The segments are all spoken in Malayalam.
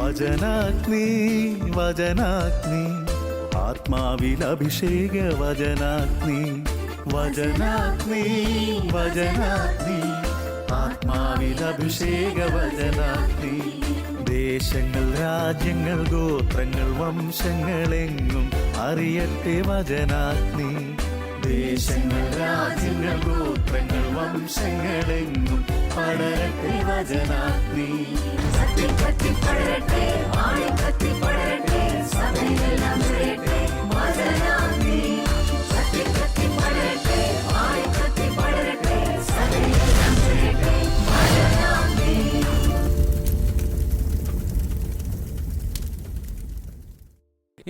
വചനാഗ്നി വചനാഗ്നി ആത്മാവിൽ അഭിഷേക വചനാഗ്നി വചനാഗ്നി വചനാഗ്നി ആത്മാവിൽ അഭിഷേക വചനാഗ്നി ദേശങ്ങൾ രാജ്യങ്ങൾ ഗോത്രങ്ങൾ വംശങ്ങളെങ്ങും അറിയട്ടെ വചനാഗ്നി ദേശങ്ങൾ രാജ്യങ്ങൾ ഗോത്രങ്ങൾ വംശങ്ങളെങ്ങും പടരട്ടെ വചനാഗ്നി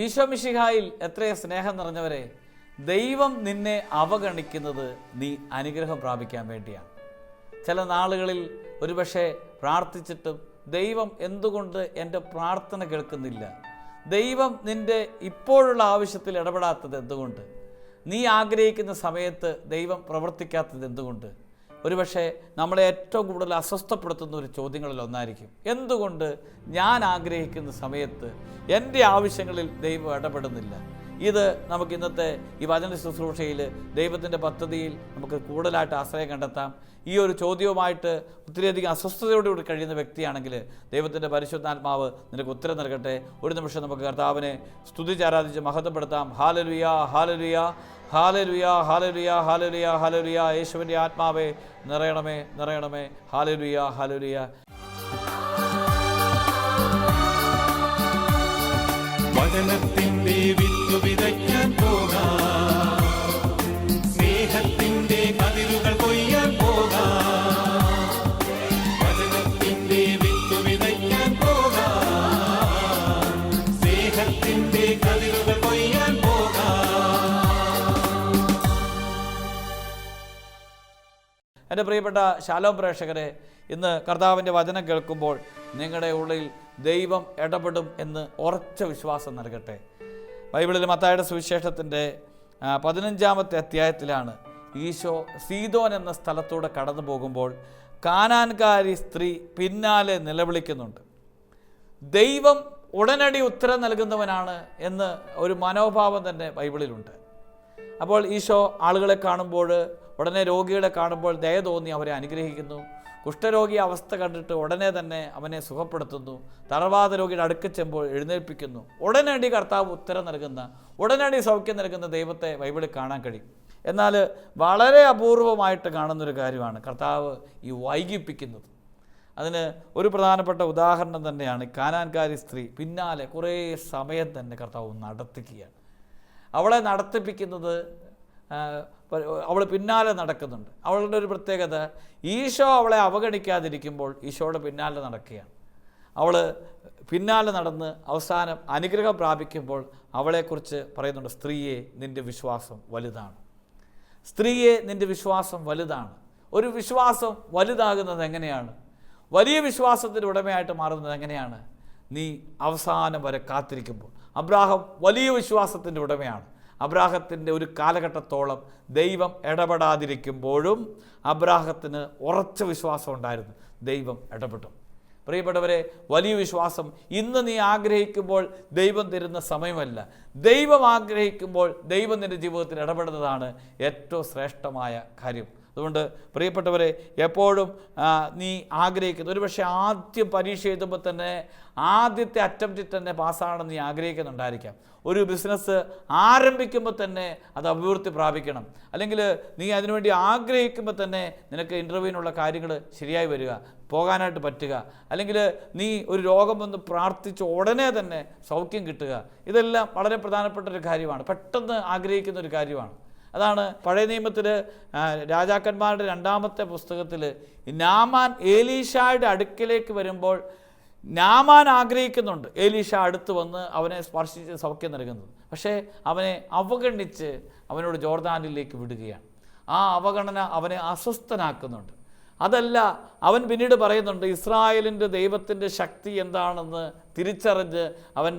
ഈശോ മിശിഹായിൽ എത്രയോ സ്നേഹം നിറഞ്ഞവരെ, ദൈവം നിന്നെ അവഗണിക്കുന്നത് നീ അനുഗ്രഹം പ്രാപിക്കാൻ വേണ്ടിയാണ്. ചില നാളുകളിൽ ഒരുപക്ഷെ പ്രാർത്ഥിച്ചിട്ടും ദൈവം എന്തുകൊണ്ട് എൻ്റെ പ്രാർത്ഥന കേൾക്കുന്നില്ല, ദൈവം നിൻ്റെ ഇപ്പോഴുള്ള ആവശ്യത്തിൽ ഇടപെടാത്തത് എന്തുകൊണ്ട്, നീ ആഗ്രഹിക്കുന്ന സമയത്ത് ദൈവം പ്രവർത്തിക്കാത്തത് എന്തുകൊണ്ട്, ഒരുപക്ഷെ നമ്മളെ ഏറ്റവും കൂടുതൽ അസ്വസ്ഥപ്പെടുത്തുന്ന ഒരു ചോദ്യങ്ങളിൽ ഒന്നായിരിക്കും, എന്തുകൊണ്ട് ഞാൻ ആഗ്രഹിക്കുന്ന സമയത്ത് എൻ്റെ ആവശ്യങ്ങളിൽ ദൈവം ഇടപെടുന്നില്ല. ഇത് നമുക്ക് ഇന്നത്തെ ഈ വചന ശുശ്രൂഷയിൽ ദൈവത്തിൻ്റെ പദ്ധതിയിൽ നമുക്ക് കൂടുതലായിട്ട് ആശ്രയം കണ്ടെത്താം. ഈ ഒരു ചോദ്യവുമായിട്ട് ഒത്തിരിയധികം അസ്വസ്ഥതയോടുകൂടി കഴിയുന്ന വ്യക്തിയാണെങ്കിൽ ദൈവത്തിൻ്റെ പരിശുദ്ധാത്മാവ് നിനക്ക് ഉത്തരം നൽകട്ടെ. ഒരു നിമിഷം നമുക്ക് കർത്താവിനെ സ്തുതിച്ച് ആരാധിച്ച് മഹത്വപ്പെടുത്താം. ഹാലലുയ ഹാലലുയ ഹാലലുയ ഹാലലുയ ഹാലലുയ ഹാലലുയ. യേശുവിൻ്റെ ആത്മാവേ നിറയണമേ നിറയണമേ. ഹാലലുയ ഹാലലുയ. വചനത്തിന്റെ വിത്ത് വിതയ്ക്കാൻ പോകാം, സ്നേഹത്തിന്റെ കതിരുകൾ കൊയ്യാൻ പോകാം. വചനത്തിന്റെ വിത്ത് വിതയ്ക്കാൻ പോകാം, സ്നേഹത്തിന്റെ കതിരുകൾ കൊയ്യാൻ പോകാം. എൻ്റെ പ്രിയപ്പെട്ട ശാലോം പ്രേക്ഷകരെ, ഇന്ന് കർത്താവിൻ്റെ വചനം കേൾക്കുമ്പോൾ നിങ്ങളുടെ ഉള്ളിൽ ദൈവം ഇടപെടും എന്ന് ഉറച്ച വിശ്വാസം നൽകട്ടെ. ബൈബിളിൽ മത്തായിയുടെ സുവിശേഷത്തിൻ്റെ 15-ാമത്തെ അധ്യായത്തിലാണ് ഈശോ സീദോൻ എന്ന സ്ഥലത്തൂടെ കടന്നു പോകുമ്പോൾ കാനാൻകാരി സ്ത്രീ പിന്നാലെ നിലവിളിക്കുന്നുണ്ട്. ദൈവം ഉടനടി ഉത്തരം നൽകുന്നവനാണ് എന്ന് ഒരു മനോഭാവം തന്നെ ബൈബിളിലുണ്ട്. അപ്പോൾ ഈശോ ആളുകളെ കാണുമ്പോൾ, ഉടനെ രോഗികളെ കാണുമ്പോൾ ദയ തോന്നി അവരെ അനുഗ്രഹിക്കുന്നു. കുഷ്ഠരോഗി അവസ്ഥ കണ്ടിട്ട് ഉടനെ തന്നെ അവനെ സുഖപ്പെടുത്തുന്നു. തളർവാദ രോഗിയുടെ അടുക്കൽ ചെമ്പോൾ എഴുന്നേൽപ്പിക്കുന്നു. ഉടനടി കർത്താവ് ഉത്തരം നൽകുന്ന, ഉടനടി സൗഖ്യം നൽകുന്ന ദൈവത്തെ ബൈബിളിൽ കാണാൻ കഴിയും. എന്നാൽ വളരെ അപൂർവമായിട്ട് കാണുന്നൊരു കാര്യമാണ് കർത്താവ് ഈ വൈകിപ്പിക്കുന്നത്. അതിന് ഒരു പ്രധാനപ്പെട്ട ഉദാഹരണം തന്നെയാണ് കാനാൻകാരി സ്ത്രീ പിന്നാലെ കുറേ സമയം തന്നെ കർത്താവ് നടത്തിക്കുകയാണ്. അവളെ നടത്തിപ്പിക്കുന്നത്, അവൾ പിന്നാലെ നടക്കുന്നുണ്ട്. അവളുടെ ഒരു പ്രത്യേകത, ഈശോ അവളെ അവഗണിക്കാതിരിക്കുമ്പോൾ ഈശോയുടെ പിന്നാലെ നടക്കുകയാണ്. അവൾ പിന്നാലെ നടന്ന് അവസാനം അനുഗ്രഹം പ്രാപിക്കുമ്പോൾ അവളെക്കുറിച്ച് പറയുന്നുണ്ട്, സ്ത്രീയെ നിൻ്റെ വിശ്വാസം വലുതാണ്. സ്ത്രീയെ നിൻ്റെ വിശ്വാസം വലുതാണ്. ഒരു വിശ്വാസം വലുതാകുന്നത് എങ്ങനെയാണ്? വലിയ വിശ്വാസത്തിൻ്റെ ഉടമയായിട്ട് മാറുന്നത് എങ്ങനെയാണ്? നീ അവസാനം വരെ കാത്തിരിക്കുമ്പോൾ. അബ്രാഹാം വലിയ വിശ്വാസത്തിൻ്റെ ഉടമയാണ്. അബ്രാഹത്തിൻ്റെ ഒരു കാലഘട്ടത്തോളം ദൈവം ഇടപെടാതിരിക്കുമ്പോഴും അബ്രാഹത്തിന് ഉറച്ച വിശ്വാസം ഉണ്ടായിരുന്നു. ദൈവം ഇടപെട്ടു. പ്രിയപ്പെട്ടവരെ, വലിയ വിശ്വാസം ഇന്ന് നീ ആഗ്രഹിക്കുമ്പോൾ ദൈവം തരുന്ന സമയമല്ല. ദൈവം ആഗ്രഹിക്കുമ്പോൾ ദൈവം നിൻ്റെ ജീവിതത്തിൽ ഇടപെടുന്നതാണ് ഏറ്റവും ശ്രേഷ്ഠമായ കാര്യം. അതുകൊണ്ട് പ്രിയപ്പെട്ടവരെ, എപ്പോഴും നീ ആഗ്രഹിക്കുന്നത്, ഒരുപക്ഷെ ആദ്യം പരീക്ഷ എഴുതുമ്പോൾ തന്നെ ആദ്യത്തെ അറ്റംപ്റ്റിൽ തന്നെ പാസ്സാകണമെന്ന് നീ ആഗ്രഹിക്കുന്നുണ്ടായിരിക്കാം. ഒരു ബിസിനസ് ആരംഭിക്കുമ്പോൾ തന്നെ അത് അഭിവൃദ്ധി പ്രാപിക്കണം, അല്ലെങ്കിൽ നീ അതിനുവേണ്ടി ആഗ്രഹിക്കുമ്പോൾ തന്നെ നിനക്ക് ഇൻ്റർവ്യൂവിനുള്ള കാര്യങ്ങൾ ശരിയായി വരിക, പോകാനായിട്ട് പറ്റുക, അല്ലെങ്കിൽ നീ ഒരു രോഗം വന്ന് പ്രാർത്ഥിച്ച് ഉടനെ തന്നെ സൗഖ്യം കിട്ടുക. ഇതെല്ലാം വളരെ പ്രധാനപ്പെട്ട ഒരു കാര്യമാണ്, പെട്ടെന്ന് ആഗ്രഹിക്കുന്ന ഒരു കാര്യമാണ്. അതാണ് പഴയ നിയമത്തിൽ രാജാക്കന്മാരുടെ 2-ാമത്തെ പുസ്തകത്തിൽ നാമാൻ ഏലീഷായുടെ അടുക്കിലേക്ക് വരുമ്പോൾ നാമാൻ ആഗ്രഹിക്കുന്നുണ്ട് ഏലീഷ അടുത്ത് വന്ന് അവനെ സ്പർശിച്ച് സൗഖ്യം നൽകുന്നത്. പക്ഷേ അവനെ അവഗണിച്ച് അവനോട് ജോർദാനിലേക്ക് വിടുകയാണ്. ആ അവഗണന അവനെ അസ്വസ്ഥനാക്കുന്നുണ്ട്. അതല്ല, അവൻ പിന്നീട് പറയുന്നുണ്ട് ഇസ്രായേലിൻ്റെ ദൈവത്തിൻ്റെ ശക്തി എന്താണെന്ന് തിരിച്ചറിഞ്ഞ് അവൻ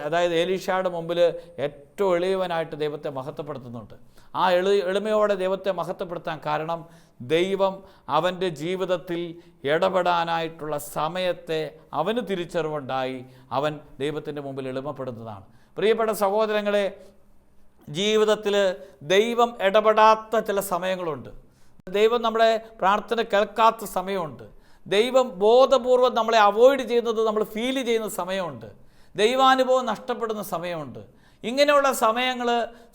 അതായത് ഏലീഷയുടെ മുമ്പിൽ ഏറ്റവും എളിയവനായിട്ട് ദൈവത്തെ മഹത്വപ്പെടുത്തുന്നുണ്ട്. ആ എളിമയോടെ ദൈവത്തെ മഹത്വപ്പെടുത്താൻ കാരണം ദൈവം അവൻ്റെ ജീവിതത്തിൽ ഇടപെടാനായിട്ടുള്ള സമയത്തെ അവന് തിരിച്ചറിവുണ്ടായി. അവൻ ദൈവത്തിൻ്റെ മുമ്പിൽ എളിമപ്പെടുന്നതാണ്. പ്രിയപ്പെട്ട സഹോദരങ്ങളെ, ജീവിതത്തിൽ ദൈവം ഇടപെടാത്ത ചില സമയങ്ങളുണ്ട്. ദൈവം നമ്മളെ പ്രാർത്ഥന കേൾക്കാത്ത സമയമുണ്ട്. ദൈവം ബോധപൂർവം നമ്മളെ അവോയ്ഡ് ചെയ്യുന്നത് നമ്മൾ ഫീൽ ചെയ്യുന്ന സമയമുണ്ട്. ദൈവാനുഭവം നഷ്ടപ്പെടുന്ന സമയമുണ്ട്. ഇങ്ങനെയുള്ള സമയങ്ങൾ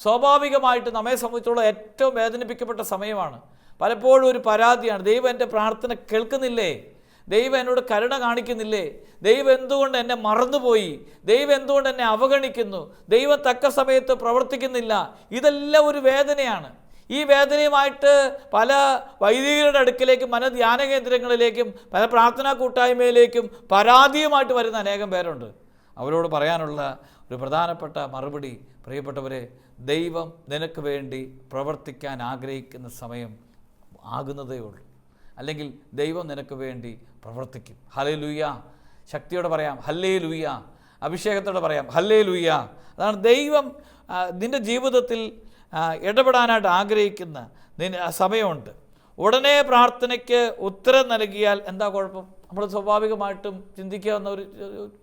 സ്വാഭാവികമായിട്ട് നമ്മെ സംബന്ധിച്ചുള്ള ഏറ്റവും വേദനിപ്പിക്കപ്പെട്ട സമയമാണ്. പലപ്പോഴും ഒരു പരാതിയാണ്, ദൈവം എൻ്റെ പ്രാർത്ഥന കേൾക്കുന്നില്ലേ, ദൈവം എന്നോട് കരുണ കാണിക്കുന്നില്ലേ, ദൈവം എന്തുകൊണ്ട് എന്നെ മറന്നുപോയി, ദൈവം എന്തുകൊണ്ട് എന്നെ അവഗണിക്കുന്നു, ദൈവം തക്ക സമയത്ത് പ്രവർത്തിക്കുന്നില്ല. ഇതെല്ലാം ഒരു വേദനയാണ്. ഈ വേദനയുമായിട്ട് പല വൈദികരുടെ അടുക്കിലേക്കും പല ധ്യാന കേന്ദ്രങ്ങളിലേക്കും പല പ്രാർത്ഥനാ കൂട്ടായ്മയിലേക്കും പരാതിയുമായിട്ട് വരുന്ന അനേകം പേരുണ്ട്. അവരോട് പറയാനുള്ള ഒരു പ്രധാനപ്പെട്ട മറുപടി, പ്രിയപ്പെട്ടവരെ, ദൈവം നിനക്ക് വേണ്ടി പ്രവർത്തിക്കാൻ ആഗ്രഹിക്കുന്ന സമയം ആകുന്നതേ ഉള്ളൂ. അല്ലെങ്കിൽ ദൈവം നിനക്ക് വേണ്ടി പ്രവർത്തിക്കും. ഹല്ലേലൂയ. ശക്തിയോടെ പറയാം ഹല്ലേലൂയ. അഭിഷേകത്തോടെ പറയാം ഹല്ലേലൂയ. അതാണ് ദൈവം നിൻ്റെ ജീവിതത്തിൽ ഇടപെടാനായിട്ട് ആഗ്രഹിക്കുന്ന സമയമുണ്ട്. ഉടനെ പ്രാർത്ഥനയ്ക്ക് ഉത്തരം നൽകിയാൽ എന്താ കുഴപ്പം? നമ്മൾ സ്വാഭാവികമായിട്ടും ചിന്തിക്കാവുന്ന ഒരു,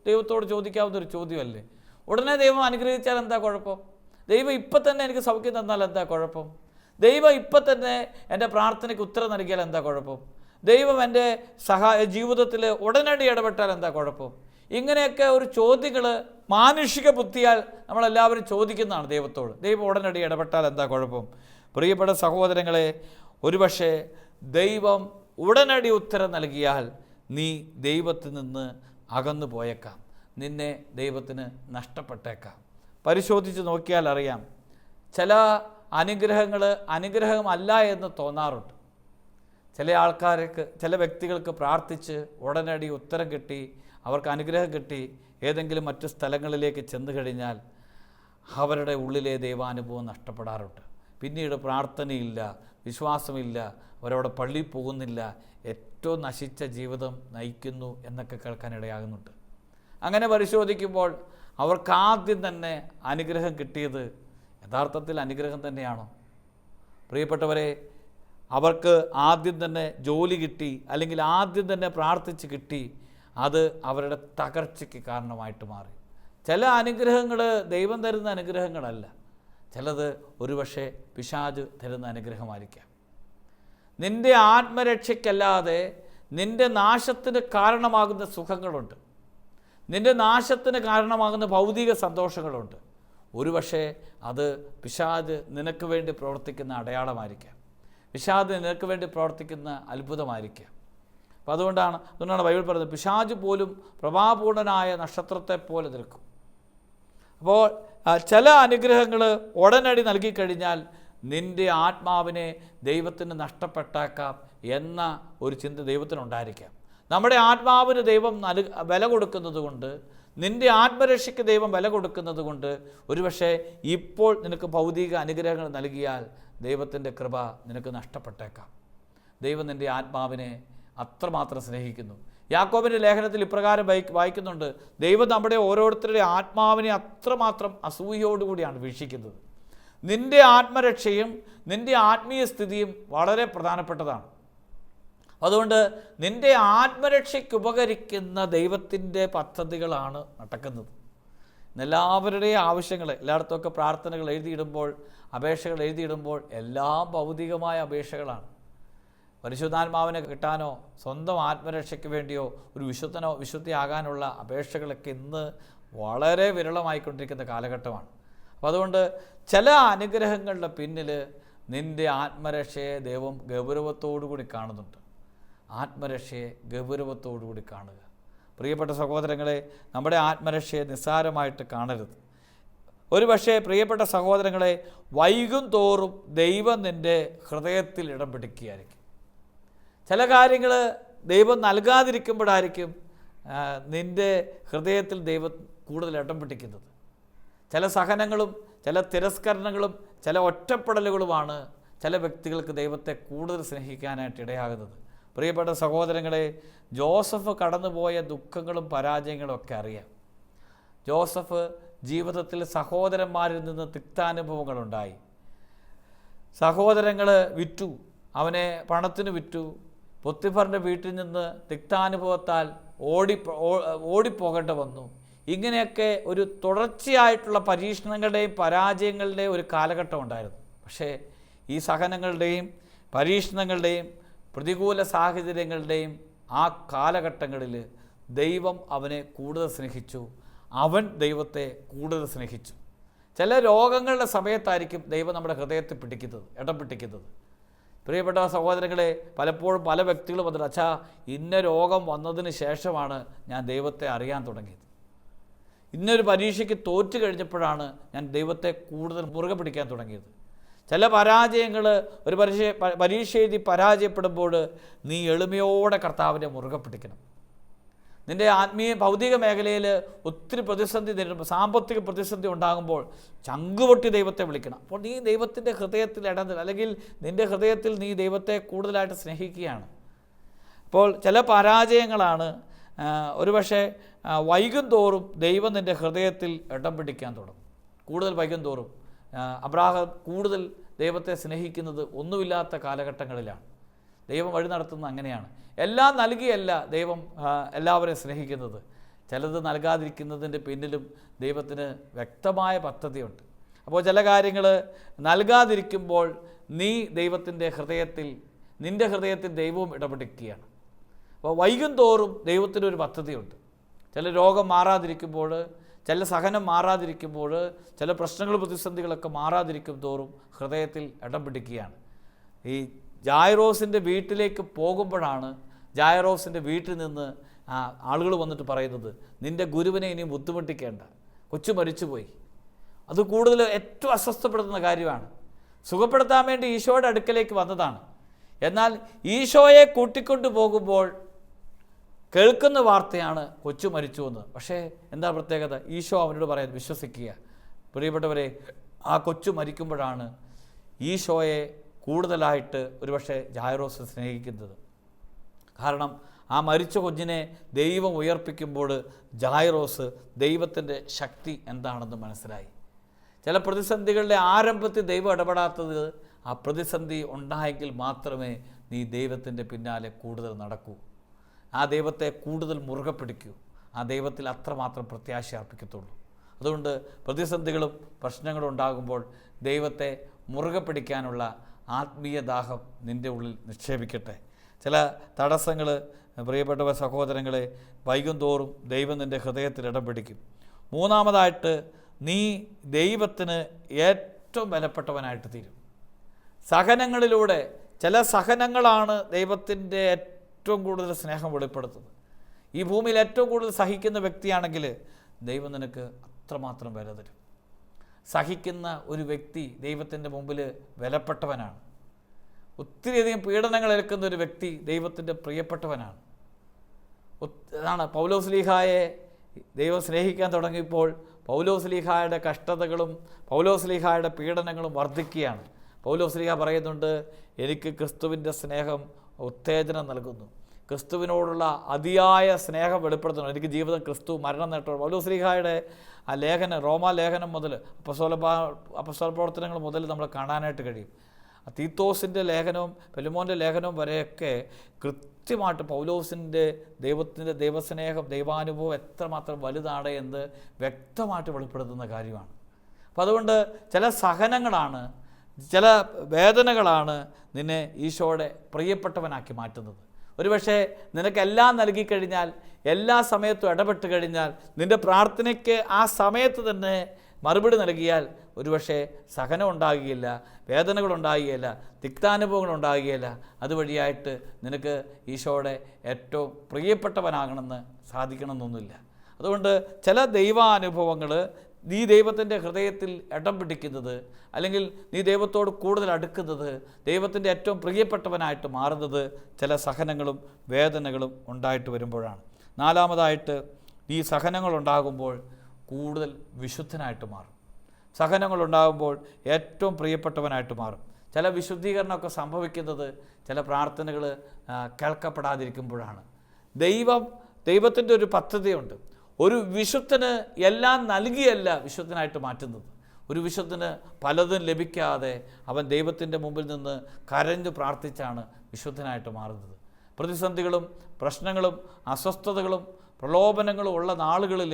ദൈവത്തോട് ചോദിക്കാവുന്ന ഒരു ചോദ്യമല്ലേ. ഉടനെ ദൈവം അനുഗ്രഹിച്ചാൽ എന്താ കുഴപ്പം? ദൈവം ഇപ്പം തന്നെ എനിക്ക് സൗഖ്യം തന്നാൽ എന്താ കുഴപ്പം? ദൈവം ഇപ്പം തന്നെ എൻ്റെ പ്രാർത്ഥനയ്ക്ക് ഉത്തരം നൽകിയാൽ എന്താ കുഴപ്പം? ദൈവം എൻ്റെ ജീവിതത്തിൽ ഉടനടി ഇടപെട്ടാൽ എന്താ കുഴപ്പം? ഇങ്ങനെയൊക്കെ ഒരു ചോദ്യങ്ങൾ മാനുഷിക ബുദ്ധിയാൽ നമ്മളെല്ലാവരും ചോദിക്കുന്നതാണ് ദൈവത്തോട്. ദൈവം ഉടനടി ഇടപെട്ടാൽ എന്താ കുഴപ്പം? പ്രിയപ്പെട്ട സഹോദരങ്ങളെ, ഒരുപക്ഷെ ദൈവം ഉടനടി ഉത്തരം നൽകിയാൽ നീ ദൈവത്തിൽ നിന്ന് അകന്നു പോയേക്കാം, നിന്നെ ദൈവത്തിന് നഷ്ടപ്പെട്ടേക്കാം. പരിശോധിച്ച് നോക്കിയാൽ അറിയാം, ചില അനുഗ്രഹങ്ങൾ അനുഗ്രഹമല്ല എന്ന് തോന്നാറുണ്ട്. ചില ആൾക്കാർക്ക്, ചില വ്യക്തികൾക്ക് പ്രാർത്ഥിച്ച് ഉടനടി ഉത്തരം കിട്ടി, അവർക്ക് അനുഗ്രഹം കിട്ടി, ഏതെങ്കിലും മറ്റു സ്ഥലങ്ങളിലേക്ക് ചെന്ന് കഴിഞ്ഞാൽ അവരുടെ ഉള്ളിലെ ദൈവാനുഭവം നഷ്ടപ്പെടാറുണ്ട്. പിന്നീട് പ്രാർത്ഥനയില്ല, വിശ്വാസമില്ല, അവരവിടെ പള്ളിയിൽ പോകുന്നില്ല, ഏറ്റവും നശിച്ച ജീവിതം നയിക്കുന്നു എന്നൊക്കെ കേൾക്കാനിടയാകുന്നുണ്ട്. അങ്ങനെ പരിശോധിക്കുമ്പോൾ അവർക്കാദ്യം തന്നെ അനുഗ്രഹം കിട്ടിയത് യഥാർത്ഥത്തിൽ അനുഗ്രഹം തന്നെയാണോ? പ്രിയപ്പെട്ടവരെ, അവർക്ക് ആദ്യം തന്നെ ജോലി കിട്ടി, അല്ലെങ്കിൽ ആദ്യം തന്നെ പ്രാർത്ഥിച്ച് കിട്ടി, അത് അവരുടെ തകർച്ചയ്ക്ക് കാരണമായിട്ട് മാറി. ചില അനുഗ്രഹങ്ങൾ ദൈവം തരുന്ന അനുഗ്രഹങ്ങളല്ല, ചിലത് ഒരുപക്ഷെ പിശാച് തരുന്ന അനുഗ്രഹമായിരിക്കാം. നിൻ്റെ ആത്മരക്ഷയ്ക്കല്ലാതെ നിൻ്റെ നാശത്തിന് കാരണമാകുന്ന സുഖങ്ങളുണ്ട്, നിൻ്റെ നാശത്തിന് കാരണമാകുന്ന ഭൗതിക സന്തോഷങ്ങളുണ്ട്. ഒരുപക്ഷെ അത് പിശാച് നിനക്ക് വേണ്ടി പ്രവർത്തിക്കുന്ന അടയാളമായിരിക്കാം, പിശാച് നിനക്ക് വേണ്ടി പ്രവർത്തിക്കുന്ന അത്ഭുതമായിരിക്കാം. അപ്പോൾ അതുകൊണ്ടാണ് ബൈബിൾ പറയുന്നത്, പിശാച് പോലും പ്രഭാപൂർണനായ നക്ഷത്രത്തെ പോലെ നിൽക്കും. അപ്പോൾ ചില അനുഗ്രഹങ്ങൾ ഉടനടി നൽകിക്കഴിഞ്ഞാൽ നിൻ്റെ ആത്മാവിനെ ദൈവത്തിന് നഷ്ടപ്പെട്ടേക്കാം എന്ന ഒരു ചിന്ത ദൈവത്തിനുണ്ടായിരിക്കാം. നമ്മുടെ ആത്മാവിന് ദൈവം വില കൊടുക്കുന്നത് കൊണ്ട്, നിൻ്റെ ആത്മരക്ഷയ്ക്ക് ദൈവം വില കൊടുക്കുന്നത് കൊണ്ട് ഒരുപക്ഷെ ഇപ്പോൾ നിനക്ക് ഭൗതിക അനുഗ്രഹങ്ങൾ നൽകിയാൽ ദൈവത്തിൻ്റെ കൃപ നിനക്ക് നഷ്ടപ്പെട്ടേക്കാം. ദൈവം നിൻ്റെ ആത്മാവിനെ അത്രമാത്രം സ്നേഹിക്കുന്നു. യാക്കോബിൻ്റെ ലേഖനത്തിൽ ഇപ്രകാരം വായിക്കുന്നുണ്ട്, ദൈവം നമ്മുടെ ഓരോരുത്തരുടെ ആത്മാവിനെ അത്രമാത്രം അസൂയയോടുകൂടിയാണ് വീക്ഷിക്കുന്നത്. നിൻ്റെ ആത്മരക്ഷയും നിൻ്റെ ആത്മീയ സ്ഥിതിയും വളരെ പ്രധാനപ്പെട്ടതാണ്. അതുകൊണ്ട് നിൻ്റെ ആത്മരക്ഷയ്ക്ക് ഉപകരിക്കുന്ന ദൈവത്തിൻ്റെ പദ്ധതികളാണ് നടക്കുന്നത്. എല്ലാവരുടെയും ആവശ്യങ്ങൾ, എല്ലായിടത്തുമൊക്കെ പ്രാർത്ഥനകൾ എഴുതിയിടുമ്പോൾ, അപേക്ഷകൾ എഴുതിയിടുമ്പോൾ എല്ലാം ഭൗതികമായ അപേക്ഷകളാണ്. പരിശുദ്ധാത്മാവിനെ കിട്ടാനോ സ്വന്തം ആത്മരക്ഷയ്ക്ക് വേണ്ടിയോ ഒരു വിശുദ്ധിയാകാനുള്ള അപേക്ഷകളൊക്കെ ഇന്ന് വളരെ വിരളമായിക്കൊണ്ടിരിക്കുന്ന കാലഘട്ടമാണ്. അപ്പോൾ അതുകൊണ്ട് ചില അനുഗ്രഹങ്ങളുടെ പിന്നിൽ നിൻ്റെ ആത്മരക്ഷയെ ദൈവം ഗൗരവത്തോടുകൂടി കാണുന്നുണ്ട്. ആത്മരക്ഷയെ ഗൗരവത്തോടുകൂടി കാണുക. പ്രിയപ്പെട്ട സഹോദരങ്ങളെ, നമ്മുടെ ആത്മരക്ഷയെ നിസ്സാരമായിട്ട് കാണരുത്. ഒരുപക്ഷെ പ്രിയപ്പെട്ട സഹോദരങ്ങളെ, വൈകും തോറും ദൈവം നിൻ്റെ ഹൃദയത്തിൽ ഇടം പിടിക്കുകയായിരിക്കും. ചില കാര്യങ്ങൾ ദൈവം നൽകാതിരിക്കുമ്പോഴായിരിക്കും നിൻ്റെ ഹൃദയത്തിൽ ദൈവം കൂടുതൽ ഇടം പിടിക്കുന്നത്. ചില സഹനങ്ങളും ചില തിരസ്കരണങ്ങളും ചില ഒറ്റപ്പെടലുകളുമാണ് ചില വ്യക്തികൾക്ക് ദൈവത്തെ കൂടുതൽ സ്നേഹിക്കാനായിട്ട് ഇടയാകുന്നത്. പ്രിയപ്പെട്ട സഹോദരങ്ങളെ, ജോസഫ് കടന്നുപോയ ദുഃഖങ്ങളും പരാജയങ്ങളും ഒക്കെ അറിയാം. ജോസഫ് ജീവിതത്തിൽ സഹോദരന്മാരിൽ നിന്ന് തിക്താനുഭവങ്ങളുണ്ടായി. സഹോദരങ്ങൾ വിറ്റു, അവനെ പണത്തിന് വിറ്റു. പൊത്തിഫറിൻ്റെ വീട്ടിൽ നിന്ന് തിക്താനുഭവത്താൽ ഓടിപ്പോകേണ്ടി വന്നു. ഇങ്ങനെയൊക്കെ ഒരു തുടർച്ചയായിട്ടുള്ള പരീക്ഷണങ്ങളുടെയും പരാജയങ്ങളുടെയും ഒരു കാലഘട്ടം ഉണ്ടായിരുന്നു. പക്ഷേ ഈ സഹനങ്ങളുടെയും പരീക്ഷണങ്ങളുടെയും പ്രതികൂല സാഹചര്യങ്ങളുടെയും ആ കാലഘട്ടങ്ങളിൽ ദൈവം അവനെ കൂടുതൽ സ്നേഹിച്ചു, അവൻ ദൈവത്തെ കൂടുതൽ സ്നേഹിച്ചു. ചില രോഗങ്ങളുടെ സമയത്തായിരിക്കും ദൈവം നമ്മുടെ ഹൃദയത്തിൽ ഇടം പിടിക്കുന്നത്. പ്രിയപ്പെട്ട സഹോദരങ്ങളെ, പലപ്പോഴും പല വ്യക്തികളും വന്നിട്ട്, അച്ഛാ ഇന്ന രോഗം വന്നതിന് ശേഷമാണ് ഞാൻ ദൈവത്തെ അറിയാൻ തുടങ്ങിയത്, ഇന്നൊരു പരീക്ഷയ്ക്ക് തോറ്റു കഴിഞ്ഞപ്പോഴാണ് ഞാൻ ദൈവത്തെ കൂടുതൽ മുറുകെ പിടിക്കാൻ തുടങ്ങിയത്. ചില പരാജയങ്ങൾ, ഒരു പരീക്ഷ എഴുതി പരാജയപ്പെടുമ്പോൾ നീ എളിമയോടെ കർത്താവിനെ മുറുകെ പിടിക്കണം. നിൻ്റെ ഭൗതിക മേഖലയിൽ ഒത്തിരി പ്രതിസന്ധി നേരിടുമ്പോൾ, സാമ്പത്തിക പ്രതിസന്ധി ഉണ്ടാകുമ്പോൾ ചങ്കുപൊട്ടി ദൈവത്തെ വിളിക്കണം. അപ്പോൾ നീ ദൈവത്തിൻ്റെ ഹൃദയത്തിൽ അല്ലെങ്കിൽ നിൻ്റെ ഹൃദയത്തിൽ നീ ദൈവത്തെ കൂടുതലായിട്ട് സ്നേഹിക്കുകയാണ്. അപ്പോൾ ചില പരാജയങ്ങളാണ് ഒരുപക്ഷെ വൈകും തോറും ദൈവം നിൻ്റെ ഹൃദയത്തിൽ ഇടം പിടിക്കാൻ തുടങ്ങും. കൂടുതൽ വൈകും തോറും അബ്രാഹാം കൂടുതൽ ദൈവത്തെ സ്നേഹിക്കുന്നത് ഒന്നുമില്ലാത്ത കാലഘട്ടങ്ങളിലാണ്. ദൈവം വഴി നടത്തുന്നത് അങ്ങനെയാണ്. എല്ലാം നൽകിയല്ല ദൈവം എല്ലാവരെയും സ്നേഹിക്കുന്നത്. ചിലത് നൽകാതിരിക്കുന്നതിൻ്റെ പിന്നിലും ദൈവത്തിന് വ്യക്തമായ പദ്ധതിയുണ്ട്. അപ്പോൾ ചില കാര്യങ്ങൾ നൽകാതിരിക്കുമ്പോൾ നീ ദൈവത്തിൻ്റെ ഹൃദയത്തിൽ, നിൻ്റെ ഹൃദയത്തിൽ ദൈവവും ഇടപെടുകയാണ്. അപ്പോൾ വൈകും തോറും ദൈവത്തിനൊരു പദ്ധതിയുണ്ട്. ചില രോഗം മാറാതിരിക്കുമ്പോൾ, ചില സഹനം മാറാതിരിക്കുമ്പോൾ, ചില പ്രശ്നങ്ങൾ പ്രതിസന്ധികളൊക്കെ മാറാതിരിക്കും തോറും ഹൃദയത്തിൽ ഇടം പിടിക്കുകയാണ്. ഈ ജായിറോസിൻ്റെ വീട്ടിലേക്ക് പോകുമ്പോഴാണ് ജായിറോസിൻ്റെ വീട്ടിൽ നിന്ന് ആളുകൾ വന്നിട്ട് പറയുന്നത്, നിൻ്റെ ഗുരുവിനെ ഇനി ബുദ്ധിമുട്ടിക്കേണ്ട, കൊച്ചു മരിച്ചുപോയി. അത് കൂടുതൽ ഏറ്റവും അസ്വസ്ഥപ്പെടുത്തുന്ന കാര്യമാണ്. സുഖപ്പെടുത്താൻ വേണ്ടി ഈശോയുടെ അടുക്കലേക്ക് വന്നതാണ്. എന്നാൽ ഈശോയെ കൂട്ടിക്കൊണ്ടു പോകുമ്പോൾ കേൾക്കുന്ന വാർത്തയാണ് കൊച്ചു മരിച്ചുവെന്ന്. പക്ഷേ എന്താ പ്രത്യേകത? ഈശോ അവനോട് പറയാൻ വിശ്വസിക്കുക. പ്രിയപ്പെട്ടവരെ, ആ കൊച്ചു മരിക്കുമ്പോഴാണ് ഈശോയെ കൂടുതലായിട്ട് ഒരുപക്ഷെ ജായിറോസ് സ്നേഹിക്കുന്നത്. കാരണം ആ മരിച്ച കുഞ്ഞിനെ ദൈവം ഉയർപ്പിക്കുമ്പോൾ ജായിറോസ് ദൈവത്തിൻ്റെ ശക്തി എന്താണെന്ന് മനസ്സിലായി. ചില പ്രതിസന്ധികളുടെ ആരംഭത്തിൽ ദൈവം ഇടപെടാത്തത്, ആ പ്രതിസന്ധി ഉണ്ടായെങ്കിൽ മാത്രമേ നീ ദൈവത്തിൻ്റെ പിന്നാലെ കൂടുതൽ നടക്കൂ, ആ ദൈവത്തെ കൂടുതൽ മുറുകെ പിടിക്കൂ, ആ ദൈവത്തിൽ അത്രമാത്രം പ്രത്യാശ അർപ്പിക്കത്തുള്ളൂ. അതുകൊണ്ട് പ്രതിസന്ധികളും പ്രശ്നങ്ങളും ഉണ്ടാകുമ്പോൾ ദൈവത്തെ മുറുകെ പിടിക്കാനുള്ള ആത്മീയ ദാഹം നിൻ്റെ ഉള്ളിൽ നിക്ഷേപിക്കട്ടെ. ചില തടസ്സങ്ങൾ പ്രിയപ്പെട്ടവ സഹോദരങ്ങളെ വൈകും തോറും ദൈവം നിൻ്റെ ഹൃദയത്തിൽ ഇടം പിടിക്കും. മൂന്നാമതായിട്ട്, നീ ദൈവത്തിന് ഏറ്റവും വിലപ്പെട്ടവനായിട്ട് തീരും. സഹനങ്ങളിലൂടെ, ചില സഹനങ്ങളാണ് ദൈവത്തിൻ്റെ ഏറ്റവും കൂടുതൽ സ്നേഹം വെളിപ്പെടുത്തുന്നത്. ഈ ഭൂമിയിൽ ഏറ്റവും കൂടുതൽ സഹിക്കുന്ന വ്യക്തിയാണെങ്കിൽ ദൈവം നിനക്ക് അത്രമാത്രം വില തരും. സഹിക്കുന്ന ഒരു വ്യക്തി ദൈവത്തിൻ്റെ മുമ്പിൽ വിലപ്പെട്ടവനാണ്. ഒത്തിരിയധികം പീഡനങ്ങൾ ഏൽക്കുന്ന ഒരു വ്യക്തി ദൈവത്തിൻ്റെ പ്രിയപ്പെട്ടവനാണ്. അതാണ് പൗലോസ്ലീഹായെ ദൈവം സ്നേഹിക്കാൻ തുടങ്ങിയപ്പോൾ പൗലോസ്ലീഹായുടെ കഷ്ടതകളും പൗലോസ്ലീഹായുടെ പീഡനങ്ങളും വർദ്ധിക്കുകയാണ്. പൗലോസ്ലീഹ പറയുന്നുണ്ട്, എനിക്ക് ക്രിസ്തുവിൻ്റെ സ്നേഹം ഉത്തേജനം നൽകുന്നു, ക്രിസ്തുവിനോടുള്ള അതിയായ സ്നേഹം വെളിപ്പെടുത്തുന്നു, എനിക്ക് ജീവിതം ക്രിസ്തു മരണം നേട്ടം. പൗലോസ്ലീഹായുടെ ആ ലേഖനം, റോമാ ലേഖനം മുതൽ അപ്പസ്തോല പ്രവർത്തനങ്ങൾ മുതൽ നമ്മൾ കാണാനായിട്ട് കഴിയും. തീത്തോസിൻ്റെ ലേഖനവും ഫിലിമോൻ്റെ ലേഖനവും വരെയൊക്കെ കൃത്യമായിട്ട് പൗലോസിൻ്റെ ദൈവത്തിൻ്റെ ദൈവസ്നേഹം, ദൈവാനുഭവം എത്രമാത്രം വലുതാണ് എന്ന് വ്യക്തമായിട്ട് വെളിപ്പെടുത്തുന്ന കാര്യമാണ്. അപ്പോൾ അതുകൊണ്ട് ചില സഹനങ്ങളാണ്, ചില വേദനകളാണ് നിന്നെ ഈശോയുടെ പ്രിയപ്പെട്ടവനാക്കി മാറ്റുന്നത്. ഒരുപക്ഷെ നിനക്കെല്ലാം നൽകിക്കഴിഞ്ഞാൽ, എല്ലാ സമയത്തും ഇടപെട്ട് കഴിഞ്ഞാൽ, നിൻ്റെ പ്രാർത്ഥനയ്ക്ക് ആ സമയത്ത് തന്നെ മറുപടി നൽകിയാൽ ഒരുപക്ഷെ സഹനം ഉണ്ടാകുകയില്ല, വേദനകളുണ്ടാകുകയില്ല, തിക്താനുഭവങ്ങളുണ്ടാകുകയില്ല. അതുവഴിയായിട്ട് നിനക്ക് ഈശോയുടെ ഏറ്റവും പ്രിയപ്പെട്ടവനാകണമെന്ന് സാധിക്കണമെന്നൊന്നുമില്ല. അതുകൊണ്ട് ചില ദൈവാനുഭവങ്ങൾ നീ ദൈവത്തിൻ്റെ ഹൃദയത്തിൽ ഇടം പിടിക്കുന്നത്, അല്ലെങ്കിൽ നീ ദൈവത്തോട് കൂടുതൽ അടുക്കുന്നത്, ദൈവത്തിൻ്റെ ഏറ്റവും പ്രിയപ്പെട്ടവനായിട്ട് മാറുന്നത് ചില സഹനങ്ങളും വേദനകളും ഉണ്ടായിട്ട് വരുമ്പോഴാണ്. നാലാമതായിട്ട്, ഈ സഹനങ്ങളുണ്ടാകുമ്പോൾ കൂടുതൽ വിശുദ്ധനായിട്ട് മാറും. സഹനങ്ങളുണ്ടാകുമ്പോൾ ഏറ്റവും പ്രിയപ്പെട്ടവനായിട്ട് മാറും. ചില വിശുദ്ധീകരണമൊക്കെ സംഭവിക്കുന്നത് ചില പ്രാർത്ഥനകൾ കേൾക്കപ്പെടാതിരിക്കുമ്പോഴാണ്. ദൈവത്തിൻ്റെ ഒരു പദ്ധതിയുണ്ട്. ഒരു വിശുദ്ധന് എല്ലാം നൽകിയല്ല വിശുദ്ധനായിട്ട് മാറ്റുന്നത്. ഒരു വിശുദ്ധന് പലതും ലഭിക്കാതെ അവൻ ദൈവത്തിൻ്റെ മുമ്പിൽ നിന്ന് കരഞ്ഞു പ്രാർത്ഥിച്ചാണ് വിശുദ്ധനായിട്ട് മാറുന്നത്. പ്രതിസന്ധികളും പ്രശ്നങ്ങളും അസ്വസ്ഥതകളും പ്രലോഭനങ്ങളും ഉള്ള നാളുകളിൽ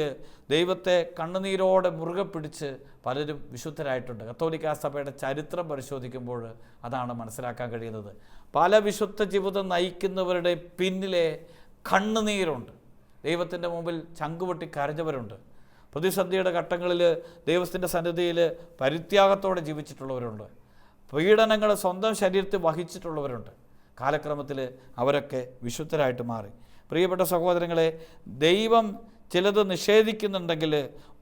ദൈവത്തെ കണ്ണുനീരോടെ മുറുകെ പിടിച്ച് പലരും വിശുദ്ധരായിട്ടുണ്ട്. കത്തോലിക്കാ സഭയുടെ ചരിത്രം പരിശോധിക്കുമ്പോൾ അതാണ് മനസ്സിലാക്കാൻ കഴിയുന്നത്. പല വിശുദ്ധ ജീവിതം നയിക്കുന്നവരുടെ പിന്നിലെ കണ്ണുനീരുണ്ട്. ദൈവത്തിൻ്റെ മുമ്പിൽ ചങ്കുപൊട്ടി കരഞ്ഞവരുണ്ട്. പ്രതിസന്ധിയുടെ ഘട്ടങ്ങളിൽ ദൈവത്തിൻ്റെ സന്നിധിയിൽ പരിത്യാഗത്തോടെ ജീവിച്ചിട്ടുള്ളവരുണ്ട്. പീഡനങ്ങൾ സ്വന്തം ശരീരത്തിൽ വഹിച്ചിട്ടുള്ളവരുണ്ട്. കാലക്രമത്തിൽ അവരൊക്കെ വിശുദ്ധരായിട്ട് മാറി. പ്രിയപ്പെട്ട സഹോദരങ്ങളെ, ദൈവം ചിലത് നിഷേധിക്കുന്നുണ്ടെങ്കിൽ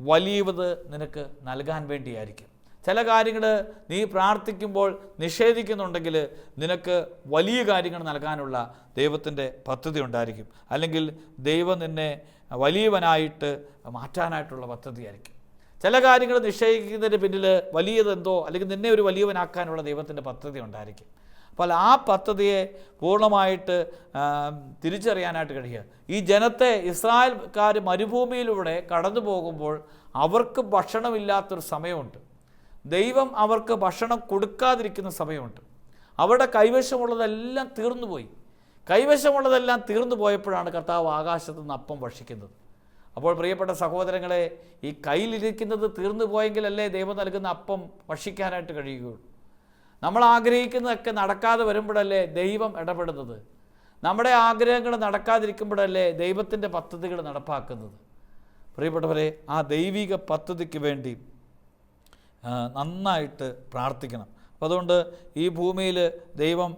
വലിയത് നിനക്ക് നൽകാൻ വേണ്ടിയായിരിക്കും. ചില കാര്യങ്ങൾ നീ പ്രാർത്ഥിക്കുമ്പോൾ നിഷേധിക്കുന്നുണ്ടെങ്കിൽ നിനക്ക് വലിയ കാര്യങ്ങൾ നൽകാനുള്ള ദൈവത്തിൻ്റെ പദ്ധതി ഉണ്ടായിരിക്കും. അല്ലെങ്കിൽ ദൈവം നിന്നെ വലിയവനായിട്ട് മാറ്റാനായിട്ടുള്ള പദ്ധതിയായിരിക്കും. ചില കാര്യങ്ങൾ നിഷേധിക്കുന്നതിന് പിന്നിൽ വലിയതെന്തോ അല്ലെങ്കിൽ നിന്നെ ഒരു വലിയവനാക്കാനുള്ള ദൈവത്തിൻ്റെ പദ്ധതി ഉണ്ടായിരിക്കും. അപ്പോൾ ആ പദ്ധതിയെ പൂർണ്ണമായിട്ട് തിരിച്ചറിയാനായിട്ട് കഴിയുക. ഈ ജനത്തെ ഇസ്രായേൽക്കാർ മരുഭൂമിയിലൂടെ കടന്നു പോകുമ്പോൾ അവർക്ക് ഭക്ഷണമില്ലാത്തൊരു സമയമുണ്ട്. ദൈവം അവർക്ക് ഭക്ഷണം കൊടുക്കാതിരിക്കുന്ന സമയമുണ്ട്. അവരുടെ കൈവശമുള്ളതെല്ലാം തീർന്നുപോയി. കൈവശമുള്ളതെല്ലാം തീർന്നു പോയപ്പോഴാണ് കർത്താവ് ആകാശത്ത് നിന്ന് അപ്പം ഭക്ഷിക്കുന്നത്. അപ്പോൾ പ്രിയപ്പെട്ട സഹോദരങ്ങളെ, ഈ കയ്യിലിരിക്കുന്നത് തീർന്നു പോയെങ്കിലല്ലേ ദൈവം നൽകുന്ന അപ്പം ഭക്ഷിക്കാനായിട്ട് കഴിയുകയുള്ളൂ. നമ്മൾ ആഗ്രഹിക്കുന്നതൊക്കെ നടക്കാതെ വരുമ്പോഴല്ലേ ദൈവം ഇടപെടുന്നത്. നമ്മുടെ ആഗ്രഹങ്ങൾ നടക്കാതിരിക്കുമ്പോഴല്ലേ ദൈവത്തിൻ്റെ പദ്ധതികൾ നടപ്പാക്കുന്നത്. പ്രിയപ്പെട്ടവരെ, ആ ദൈവിക പദ്ധതിക്ക് വേണ്ടി നന്നായിട്ട് പ്രാർത്ഥിക്കണം. അപ്പോൾ അതുകൊണ്ട് ഈ ഭൂമിയിൽ ദൈവം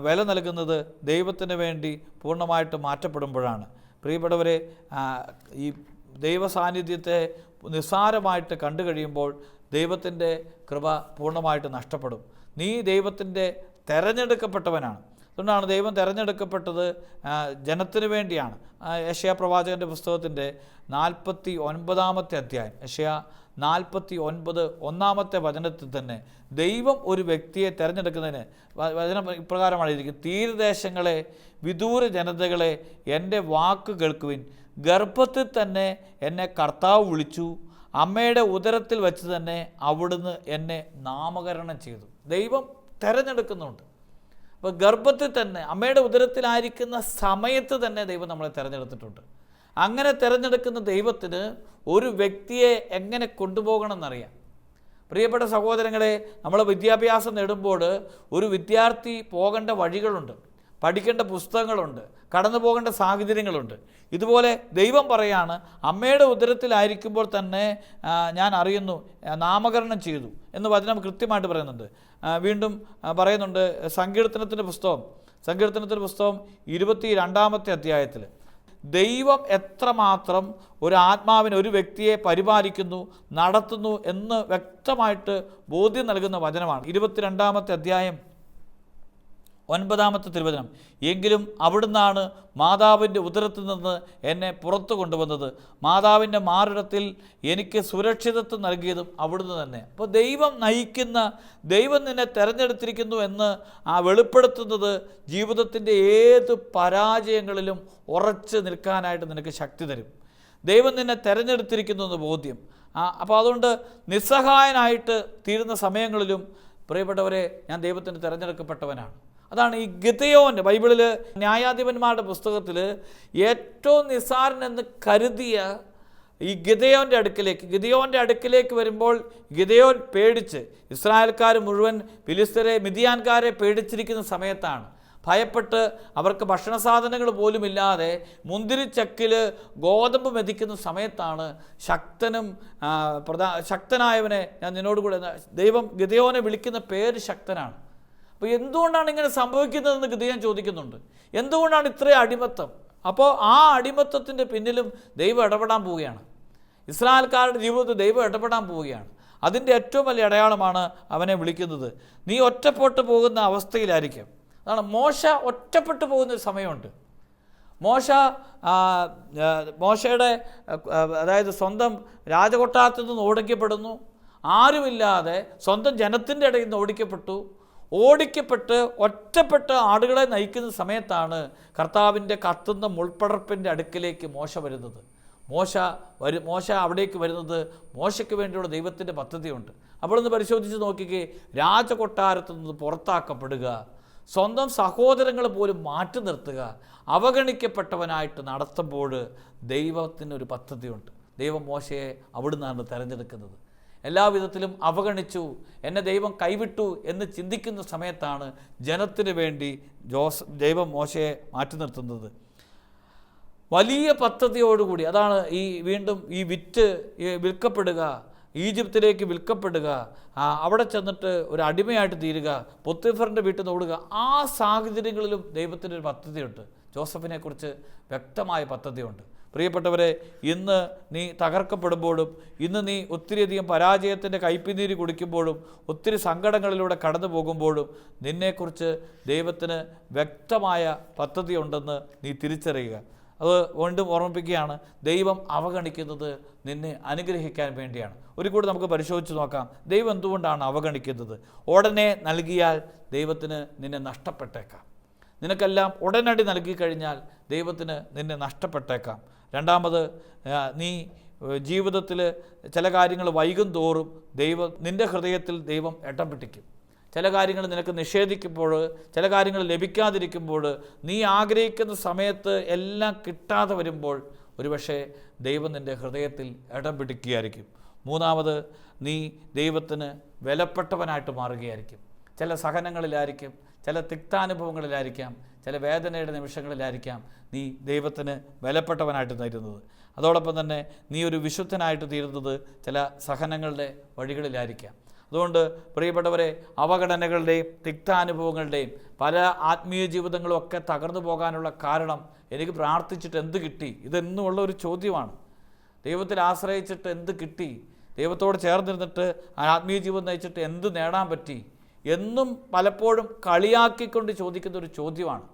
വില നൽകുന്നത് ദൈവത്തിന് വേണ്ടി പൂർണ്ണമായിട്ട് മാറ്റപ്പെടുമ്പോഴാണ്. പ്രിയപ്പെട്ടവരെ, ഈ ദൈവ സാന്നിധ്യത്തെ നിസ്സാരമായിട്ട് കണ്ടു കഴിയുമ്പോൾ ദൈവത്തിൻ്റെ കൃപ പൂർണ്ണമായിട്ട് നഷ്ടപ്പെടും. നീ ദൈവത്തിൻ്റെ തെരഞ്ഞെടുക്കപ്പെട്ടവനാണ്. അതുകൊണ്ടാണ് ദൈവം തിരഞ്ഞെടുക്കപ്പെട്ടത് ജനത്തിന് വേണ്ടിയാണ്. യെശയ്യാ പ്രവാചകൻ്റെ പുസ്തകത്തിൻ്റെ 49 അധ്യായം, യെശയ്യാ 49 1 വചനത്തിൽ തന്നെ ദൈവം ഒരു വ്യക്തിയെ തിരഞ്ഞെടുക്കുന്നതിന് വചനം ഇപ്രകാരമാണ് ഇരിക്കുന്നത്: തീരദേശങ്ങളെ, വിദൂര ജനതകളെ, എൻ്റെ വാക്ക് കേൾക്കുവിൻ. ഗർഭത്തിൽ തന്നെ എന്നെ കർത്താവ് വിളിച്ചു, അമ്മയുടെ ഉദരത്തിൽ വെച്ച് തന്നെ അവിടുന്ന് എന്നെ നാമകരണം ചെയ്തു. ദൈവം തിരഞ്ഞെടുക്കുന്നുണ്ട്. അപ്പോൾ ഗർഭത്തിൽ തന്നെ, അമ്മയുടെ ഉദരത്തിലായിരിക്കുന്ന സമയത്ത് തന്നെ ദൈവം നമ്മളെ തിരഞ്ഞെടുത്തിട്ടുണ്ട്. അങ്ങനെ തിരഞ്ഞെടുക്കുന്ന ദൈവത്തിന് ഒരു വ്യക്തിയെ എങ്ങനെ കൊണ്ടുപോകണമെന്നറിയാം. പ്രിയപ്പെട്ട സഹോദരങ്ങളെ, നമ്മൾ വിദ്യാഭ്യാസം നേടുമ്പോൾ ഒരു വിദ്യാർത്ഥി പോകേണ്ട വഴികളുണ്ട്, പഠിക്കേണ്ട പുസ്തകങ്ങളുണ്ട്, കടന്നു പോകേണ്ട സാഹചര്യങ്ങളുണ്ട്. ഇതുപോലെ ദൈവം പറയാണ്, അമ്മയുടെ ഉദരത്തിലായിരിക്കുമ്പോൾ തന്നെ ഞാൻ അറിയുന്നു, നാമകരണം ചെയ്തു എന്ന് വചനം കൃത്യമായിട്ട് പറയുന്നുണ്ട്. വീണ്ടും പറയുന്നുണ്ട് സങ്കീർത്തനത്തിൻ്റെ പുസ്തകം 22 അധ്യായത്തിൽ ദൈവം എത്രമാത്രം ഒരു ആത്മാവിന്, ഒരു വ്യക്തിയെ പരിപാലിക്കുന്നു, നടത്തുന്നു എന്ന് വ്യക്തമായിട്ട് ബോധ്യം നൽകുന്ന വചനമാണ്. 22 അധ്യായം 9 തിരുവചനം: എങ്കിലും അവിടുന്നാണ് മാതാവിൻ്റെ ഉദരത്തിൽ നിന്ന് എന്നെ പുറത്തു കൊണ്ടുവന്നത്, മാതാവിൻ്റെ മാറിടത്തിൽ എനിക്ക് സുരക്ഷിതത്വം നൽകിയതും അവിടുന്ന് തന്നെ. അപ്പോൾ ദൈവം നയിക്കുന്ന, ദൈവം നിന്നെ തിരഞ്ഞെടുത്തിരിക്കുന്നു എന്ന് വെളിപ്പെടുത്തുന്നത് ജീവിതത്തിൻ്റെ ഏത് പരാജയങ്ങളിലും ഉറച്ചു നിൽക്കാനായിട്ട് നിനക്ക് ശക്തി തരും. ദൈവം നിന്നെ തിരഞ്ഞെടുത്തിരിക്കുന്നു എന്ന് ബോധ്യം. അപ്പോൾ അതുകൊണ്ട് നിസ്സഹായനായിട്ട് തീരുന്ന സമയങ്ങളിലും പ്രിയപ്പെട്ടവരെ, ഞാൻ ദൈവത്തിന് തിരഞ്ഞെടുക്കപ്പെട്ടവനാണ്. അതാണ് ഈ ഗിദെയോൻ, ബൈബിളിൽ ന്യായാധിപന്മാരുടെ പുസ്തകത്തിൽ ഏറ്റവും നിസ്സാരനെന്ന് കരുതിയ ഈ ഗിദെയോൻ്റെ അടുക്കിലേക്ക് വരുമ്പോൾ ഗിദെയോൻ പേടിച്ച്, ഇസ്രായേൽക്കാർ മുഴുവൻ ഫിലിസ്ത്യരെ, മിദ്യാൻകാരെ പേടിച്ചിരിക്കുന്ന സമയത്താണ്. ഭയപ്പെട്ട് അവർക്ക് ഭക്ഷണ സാധനങ്ങൾ പോലും ഇല്ലാതെ മുന്തിരിച്ചക്കിൽ ഗോതമ്പ് മെതിക്കുന്ന സമയത്താണ് ശക്തനായവനെ ഞാൻ നിന്നോടുകൂടെ, ദൈവം ഗിദെയോനെ വിളിക്കുന്ന പേര് ശക്തനാണ്. അപ്പോൾ എന്തുകൊണ്ടാണ് ഇങ്ങനെ സംഭവിക്കുന്നതെന്ന് ഗിദെയോൻ ചോദിക്കുന്നുണ്ട്. എന്തുകൊണ്ടാണ് ഇത്രയും അടിമത്തം? അപ്പോൾ ആ അടിമത്തത്തിൻ്റെ പിന്നിലും ദൈവം ഇടപെടാൻ പോവുകയാണ്. ഇസ്രായേൽക്കാരുടെ ജീവിതത്തിൽ ദൈവം ഇടപെടാൻ പോവുകയാണ്. അതിൻ്റെ ഏറ്റവും വലിയ അടയാളമാണ് അവനെ വിളിക്കുന്നത്. നീ ഒറ്റപ്പെട്ടു പോകുന്ന അവസ്ഥയിലായിരിക്കും. അതാണ് മോശ ഒറ്റപ്പെട്ടു പോകുന്നൊരു സമയമുണ്ട്. മോശയുടെ അതായത് സ്വന്തം രാജകൊട്ടാരത്തിൽ നിന്ന് ഓടിക്കപ്പെടുന്നു. ആരുമില്ലാതെ സ്വന്തം ജനത്തിൻ്റെ ഇടയിൽ നിന്ന് ഓടിക്കപ്പെട്ട് ഒറ്റപ്പെട്ട് ആടുകളെ നയിക്കുന്ന സമയത്താണ് കർത്താവിൻ്റെ കത്തുന്ന മുൾപ്പടർപ്പിൻ്റെ അടുക്കിലേക്ക് മോശ വരുന്നത്. മോശ അവിടേക്ക് വരുന്നത് മോശയ്ക്ക് വേണ്ടിയുള്ള ദൈവത്തിൻ്റെ പദ്ധതിയുണ്ട്. അപ്പോൾ ഒന്ന് പരിശോധിച്ച് നോക്കിക്കേ, രാജകൊട്ടാരത്തിൽ നിന്ന് പുറത്താക്കപ്പെടുക, സ്വന്തം സഹോദരങ്ങൾ പോലും മാറ്റി നിർത്തുക, അവഗണിക്കപ്പെട്ടവനായിട്ട് നടത്തുമ്പോൾ ദൈവത്തിനൊരു പദ്ധതിയുണ്ട്. ദൈവം മോശയെ അവിടുന്നാണ് തിരഞ്ഞെടുക്കുന്നത്. എല്ലാവിധത്തിലും അവഗണിച്ചു, എന്നെ ദൈവം കൈവിട്ടു എന്ന് ചിന്തിക്കുന്ന സമയത്താണ് ജനത്തിന് വേണ്ടി ദൈവം മോശയെ മാറ്റി നിർത്തുന്നത്. വലിയ പദ്ധതിയോടുകൂടി, അതാണ് വീണ്ടും വിൽക്കപ്പെടുക, ഈജിപ്തിലേക്ക് വിൽക്കപ്പെടുക, അവിടെ ചെന്നിട്ട് ഒരു അടിമയായിട്ട് തീരുക, പൊത്തിഫറിൻ്റെ വീട്ടിൽ നിന്ന് ഓടുക. ആ സാഹചര്യങ്ങളിലും ദൈവത്തിൻ്റെ ഒരു പദ്ധതിയുണ്ട്. ജോസഫിനെക്കുറിച്ച് വ്യക്തമായ പദ്ധതിയുണ്ട്. പ്രിയപ്പെട്ടവരെ, ഇന്ന് നീ തകർക്കപ്പെടുമ്പോഴും, ഇന്ന് നീ ഒത്തിരിയധികം പരാജയത്തിൻ്റെ കയ്പിനീര് കുടിക്കുമ്പോഴും, ഒത്തിരി സങ്കടങ്ങളിലൂടെ കടന്നു പോകുമ്പോഴും നിന്നെക്കുറിച്ച് ദൈവത്തിന് വ്യക്തമായ പദ്ധതിയുണ്ടെന്ന് നീ തിരിച്ചറിയുക. അത് വീണ്ടും ഓർമ്മിപ്പിക്കുകയാണ്, ദൈവം അവഗണിക്കുന്നത് നിന്നെ അനുഗ്രഹിക്കാൻ വേണ്ടിയാണ്. ഒരു കൂടി നമുക്ക് പരിശോധിച്ച് നോക്കാം, ദൈവം എന്തുകൊണ്ടാണ് അവഗണിക്കുന്നത്? ഉടനെ നൽകിയാൽ ദൈവത്തിന് നിന്നെ നഷ്ടപ്പെട്ടേക്കാം. നിനക്കെല്ലാം ഉടനടി നൽകിക്കഴിഞ്ഞാൽ ദൈവത്തിന് നിന്നെ നഷ്ടപ്പെട്ടേക്കാം. രണ്ടാമത്, നീ ജീവിതത്തിൽ ചില കാര്യങ്ങൾ വൈകും തോറും നിൻ്റെ ഹൃദയത്തിൽ ദൈവം ഇടം പിടിക്കും. ചില കാര്യങ്ങൾ നിനക്ക് നിഷേധിക്കുമ്പോൾ, ചില കാര്യങ്ങൾ ലഭിക്കാതിരിക്കുമ്പോൾ, നീ ആഗ്രഹിക്കുന്ന സമയത്ത് എല്ലാം കിട്ടാതെ വരുമ്പോൾ ഒരുപക്ഷെ ദൈവം നിൻ്റെ ഹൃദയത്തിൽ ഇടം പിടിക്കുകയായിരിക്കും. മൂന്നാമത്, നീ ദൈവത്തിന് വിലപ്പെട്ടവനായിട്ട് മാറുകയായിരിക്കും. ചില സഹനങ്ങളിലായിരിക്കും, ചില തിക്താനുഭവങ്ങളിലായിരിക്കാം, ചില വേദനയുടെ നിമിഷങ്ങളിലായിരിക്കാം നീ ദൈവത്തിന് വിലപ്പെട്ടവനായിട്ട് തീരുന്നത്. അതോടൊപ്പം തന്നെ നീ ഒരു വിശുദ്ധനായിട്ട് തീരുന്നത് ചില സഹനങ്ങളുടെ വഴികളിലായിരിക്കാം. അതുകൊണ്ട് പ്രിയപ്പെട്ടവരെ, അവഗണനകളുടെയും തിക്താനുഭവങ്ങളുടെയും പല ആത്മീയ ജീവിതങ്ങളും ഒക്കെ തകർന്നു പോകാനുള്ള കാരണം, എനിക്ക് പ്രാർത്ഥിച്ചിട്ട് എന്ത് കിട്ടി? ഇതെന്നുമുള്ള ഒരു ചോദ്യമാണ്. ദൈവത്തിൽ ആശ്രയിച്ചിട്ട് എന്ത് കിട്ടി? ദൈവത്തോട് ചേർന്നിരുന്നിട്ട് ആത്മീയ ജീവിതം നയിച്ചിട്ട് എന്ത് നേടാൻ പറ്റി എന്നും പലപ്പോഴും കളിയാക്കിക്കൊണ്ട് ചോദിക്കുന്ന ഒരു ചോദ്യമാണ്.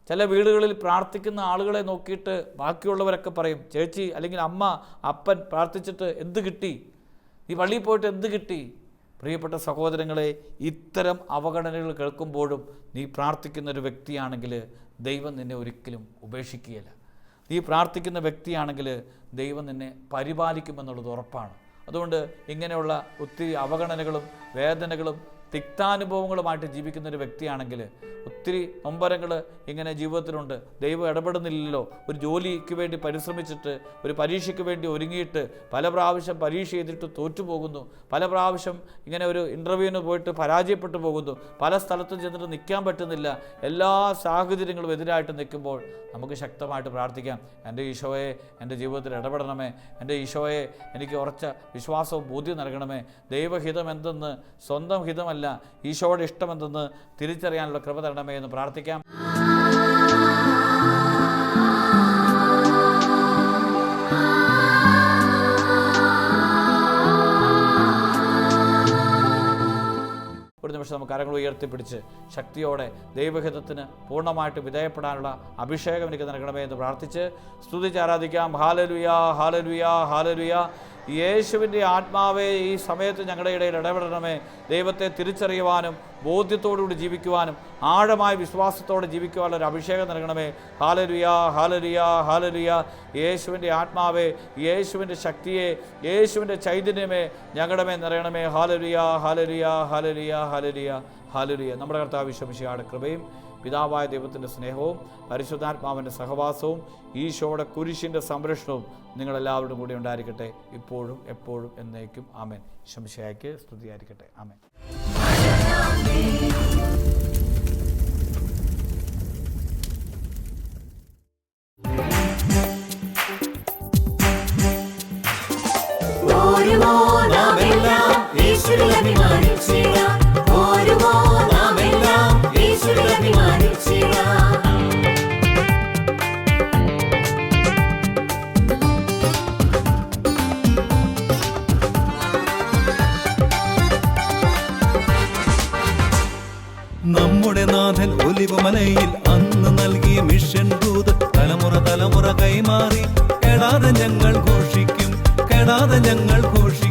ചില വീടുകളിൽ പ്രാർത്ഥിക്കുന്ന ആളുകളെ നോക്കിയിട്ട് ബാക്കിയുള്ളവരൊക്കെ പറയും, ചേച്ചി അല്ലെങ്കിൽ അമ്മ അപ്പൻ പ്രാർത്ഥിച്ചിട്ട് എന്ത് കിട്ടി? നീ പള്ളിയിൽ പോയിട്ട് എന്ത് കിട്ടി? പ്രിയപ്പെട്ട സഹോദരങ്ങളെ, ഇത്തരം അവഗണനകൾ കേൾക്കുമ്പോഴും നീ പ്രാർത്ഥിക്കുന്നൊരു വ്യക്തിയാണെങ്കിൽ ദൈവം നിന്നെ ഒരിക്കലും ഉപേക്ഷിക്കുകയില്ല. നീ പ്രാർത്ഥിക്കുന്ന വ്യക്തിയാണെങ്കിൽ ദൈവം നിന്നെ പരിപാലിക്കുമെന്നുള്ളത് ഉറപ്പാണ്. അതുകൊണ്ട് ഇങ്ങനെയുള്ള ഒത്തിരി അവഗണനകളും വേദനകളും തിക്താനുഭവങ്ങളുമായിട്ട് ജീവിക്കുന്നൊരു വ്യക്തിയാണെങ്കിൽ, ഒത്തിരി നൊമ്പരങ്ങൾ ഇങ്ങനെ ജീവിതത്തിലുണ്ട്, ദൈവം ഇടപെടുന്നില്ലല്ലോ, ഒരു ജോലിക്ക് വേണ്ടി പരിശ്രമിച്ചിട്ട്, ഒരു പരീക്ഷയ്ക്ക് വേണ്ടി ഒരുങ്ങിയിട്ട് പല പ്രാവശ്യം പരീക്ഷ ചെയ്തിട്ട് തോറ്റുപോകുന്നു, പല പ്രാവശ്യം ഇങ്ങനെ ഒരു ഇൻ്റർവ്യൂവിന് പോയിട്ട് പരാജയപ്പെട്ടു പോകുന്നു, പല സ്ഥലത്തും ചെന്നിട്ട് നിൽക്കാൻ പറ്റുന്നില്ല. എല്ലാ സാഹചര്യങ്ങളും എതിരായിട്ട് നിൽക്കുമ്പോൾ നമുക്ക് ശക്തമായിട്ട് പ്രാർത്ഥിക്കാം, എൻ്റെ ഈശോയെ എൻ്റെ ജീവിതത്തിൽ ഇടപെടണമേ, എൻ്റെ ഈശോയെ എനിക്ക് ഉറച്ച വിശ്വാസവും ബോധ്യം നൽകണമേ, ദൈവഹിതം എന്തെന്ന്, സ്വന്തം ഹിതമല്ല ഈശോയുടെ ഇഷ്ടമെന്തെന്ന് തിരിച്ചറിയാനുള്ള കൃപ തരണമേ എന്ന് പ്രാർത്ഥിക്കാം. ഒരു നിമിഷം നമുക്ക് കരങ്ങൾ ഉയർത്തിപ്പിടിച്ച് ശക്തിയോടെ ദൈവഹിതത്തിന് പൂർണ്ണമായിട്ട് വിധേയപ്പെടാനുള്ള അഭിഷേകം എനിക്ക് നൽകണമേ എന്ന് പ്രാർത്ഥിച്ച് സ്തുതിച്ച് ആരാധിക്കാം. ഹല്ലേലൂയ, ഹല്ലേലൂയ, ഹല്ലേലൂയ. യേശുവിൻ്റെ ആത്മാവേ, ഈ സമയത്ത് ഞങ്ങളുടെ ഇടയിൽ ഇടപെടണമേ. ദൈവത്തെ തിരിച്ചറിയുവാനും ബോധ്യത്തോടുകൂടി ജീവിക്കുവാനും ആഴമായ വിശ്വാസത്തോടെ ജീവിക്കുവാനുള്ള ഒരു അഭിഷേകം നൽകണമേ. ഹല്ലേലൂയ, ഹല്ലേലൂയ, ഹല്ലേലൂയ. യേശുവിൻ്റെ ആത്മാവേ, യേശുവിൻ്റെ ശക്തിയെ, യേശുവിൻ്റെ ചൈതന്യമേ ഞങ്ങളുടെ മേൽ നിറയണമേ. ഹല്ലേലൂയ, ഹല്ലേലൂയ, ഹല്ലേലൂയ, ഹല്ലേലൂയ, ഹല്ലേലൂയ. നമ്മുടെ കർത്താവ് യേശു മിശിഹായുടെ കൃപയും പിതാവായ ദൈവത്തിൻ്റെ സ്നേഹവും പരിശുദ്ധാത്മാവിൻ്റെ സഹവാസവും ഈശോയുടെ കുരിശിൻ്റെ സംരക്ഷണവും നിങ്ങളെല്ലാവരുടെ കൂടെ ഉണ്ടായിരിക്കട്ടെ, ഇപ്പോഴും എപ്പോഴും എന്നേക്കും. ആമേൻ. യേശു മിശിഹായ്ക്ക് സ്തുതിയായിരിക്കട്ടെ. ആമേൻ. നമ്മുടെ നാഥൻ ഒലിവുമലയിൽ അന്ന് നൽകിയ മിഷൻ ദൂത് തലമുറ തലമുറ കൈമാറി കെടാതെ ഞങ്ങൾ ഘോഷിക്കും, കെടാതെ ഞങ്ങൾ ഘോഷിക്കും.